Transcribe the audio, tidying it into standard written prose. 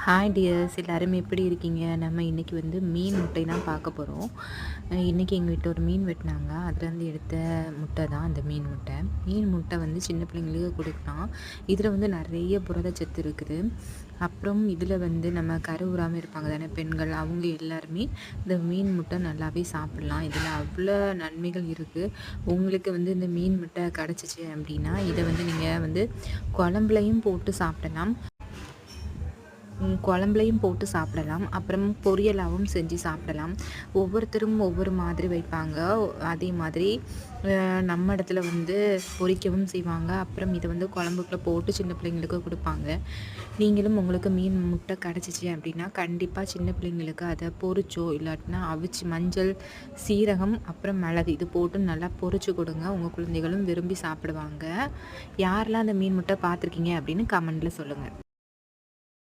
Hi tears, எல்லாரும் எப்படி இருக்கீங்க? நம்ம இன்றைக்கி வந்து மீன் முட்டை தான் பார்க்க போகிறோம். இன்றைக்கி எங்கள் வீட்டில் ஒரு மீன் வெட்டினாங்க. அதுலேருந்து எடுத்த முட்டை தான் அந்த மீன் முட்டை. மீன் முட்டை வந்து சின்ன பிள்ளைங்களுக்கு கொடுக்கலாம். இதில் வந்து நிறைய புரதச்சத்து இருக்குது. அப்புறம் இதில் வந்து நம்ம கருவுறாமல் இருப்பாங்க தானே பெண்கள், அவங்க எல்லாருமே இந்த மீன் முட்டை நல்லாவே சாப்பிட்லாம். இதில் அவ்வளோ நன்மைகள் இருக்குது. உங்களுக்கு வந்து இந்த மீன் முட்டை கிடச்சிச்சு அப்படின்னா இதை வந்து நீங்கள் வந்து குழம்புலையும் போட்டு சாப்பிடலாம், குழம்புலையும் போட்டு சாப்பிடலாம். அப்புறம் பொரியலாகவும் செஞ்சு சாப்பிடலாம். ஒவ்வொருத்தரும் ஒவ்வொரு மாதிரி வைப்பாங்க. அதே மாதிரி நம்ம இடத்துல வந்து பொரிக்கவும் செய்வாங்க. அப்புறம் இதை வந்து குழம்புக்குள்ளே போட்டு சின்ன பிள்ளைங்களுக்கு கொடுப்பாங்க. நீங்களும் உங்களுக்கு மீன் முட்டை கிடச்சிச்சு அப்படின்னா கண்டிப்பாக சின்ன பிள்ளைங்களுக்கு அதை பொரிச்சோ இல்லாட்டினா அவிச்சு மஞ்சள், சீரகம், அப்புறம் மிளகு இது போட்டு நல்லா பொரிச்சு கொடுங்க. உங்கள் குழந்தைகளும் விரும்பி சாப்பிடுவாங்க. யாரெல்லாம் அந்த மீன் முட்டை பார்த்துருக்கீங்க அப்படின்னு கமெண்டில் சொல்லுங்கள்.